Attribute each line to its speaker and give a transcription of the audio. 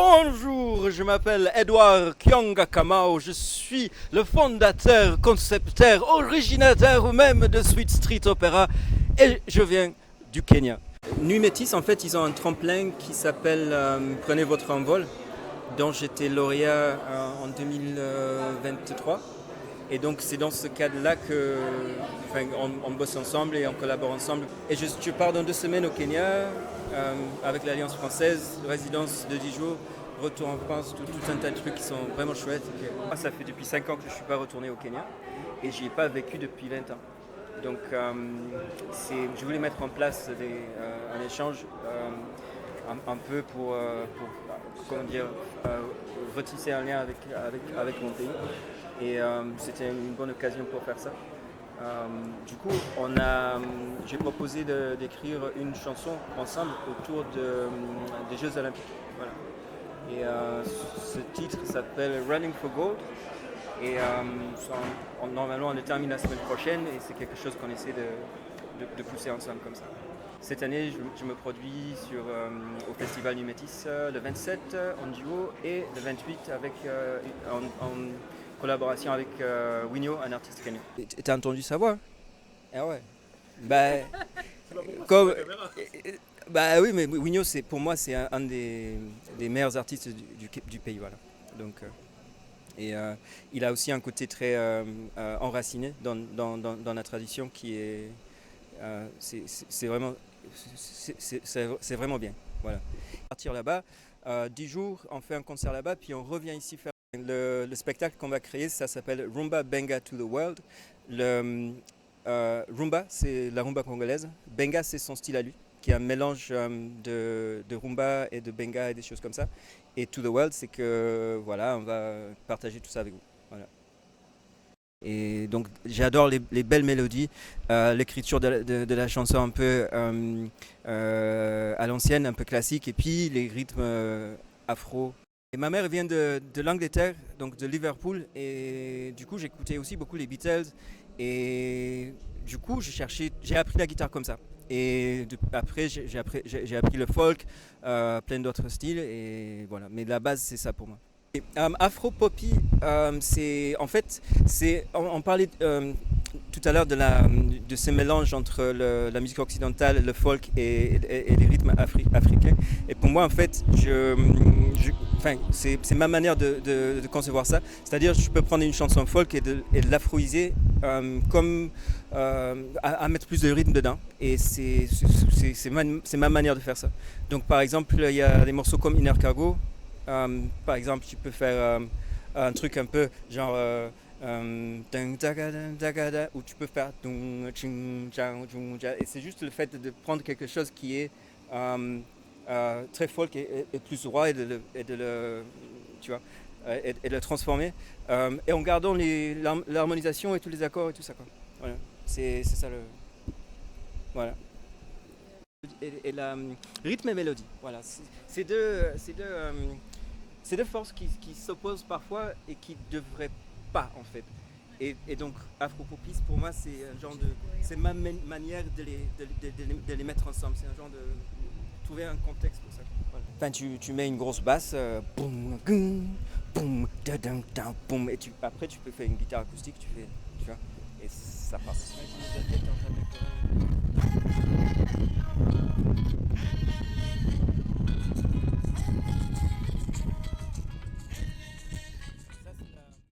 Speaker 1: Bonjour, je m'appelle Edouard Kyonga Kamau, je suis le fondateur, concepteur, originateur ou même de Sweet Street Opera et je viens du Kenya. Nuit Métis, en fait, ils ont un tremplin qui s'appelle Prenez votre envol, dont j'étais lauréat en 2023. Et donc c'est dans ce cadre-là que, on bosse ensemble et on collabore ensemble. Et je pars dans 2 semaines au Kenya avec l'Alliance française, résidence de 10 jours, retour en France, tout un tas de trucs qui sont vraiment chouettes. Moi, ça fait depuis 5 ans que je ne suis pas retourné au Kenya et j'y ai pas vécu depuis 20 ans. Donc je voulais mettre en place un échange un peu pour comment dire, retisser un lien avec mon pays. Et c'était une bonne occasion pour faire ça. Du coup, j'ai proposé d'écrire une chanson ensemble autour des Jeux Olympiques. Voilà. Et ce titre s'appelle Running for Gold. Et normalement, on le termine la semaine prochaine et c'est quelque chose qu'on essaie de pousser ensemble comme ça. Cette année, je me produis au Festival Nuit Métis le 27 en duo et le 28 en collaboration avec Winyo, un artiste kenyan. T'as entendu sa voix? Ah ouais. Oui, mais Winyo, pour moi, c'est un des meilleurs artistes du pays, voilà. Donc, il a aussi un côté très enraciné dans la tradition qui est, c'est vraiment bien. Voilà. Partir là-bas, 10 jours, on fait un concert là-bas, puis on revient ici faire le spectacle qu'on va créer. Ça s'appelle Rumba Benga to the World. Rumba, c'est la rumba congolaise. Benga, c'est son style à lui, qui est un mélange de rumba et de benga et des choses comme ça. Et to the world, c'est que voilà, on va partager tout ça avec vous. Voilà. Et donc j'adore les belles mélodies, l'écriture de la chanson un peu à l'ancienne, un peu classique, et puis les rythmes afro. Et ma mère vient de l'Angleterre, donc de Liverpool, et du coup j'écoutais aussi beaucoup les Beatles, et du coup j'ai appris la guitare comme ça. Et après j'ai appris le folk, plein d'autres styles, et voilà. Mais la base c'est ça pour moi. Afro-poppy, on parlait tout à l'heure de ce mélange entre la musique occidentale, le folk et les rythmes africains. Et pour moi, en fait, c'est ma manière de concevoir ça. C'est-à-dire, je peux prendre une chanson folk et de l'afroiser comme à mettre plus de rythme dedans. Et c'est ma manière de faire ça. Donc, par exemple, il y a des morceaux comme Inner Cargo. Par exemple, tu peux faire un truc un peu genre où tu peux faire et c'est juste le fait de prendre quelque chose qui est très folk et plus droit et de le tu vois et de le transformer et en gardant l'harmonisation et tous les accords et tout ça quoi. Voilà, c'est ça le voilà. Et la rythme et mélodie, voilà, c'est deux forces qui s'opposent parfois et qui ne devraient pas en fait. Et donc Afro-Popis pour moi c'est ma manière de les mettre ensemble. C'est un genre de trouver un contexte pour ça. Voilà. Enfin, tu mets une grosse basse, boum, boum, boum, et après tu peux faire une guitare acoustique, tu vois, et ça passe.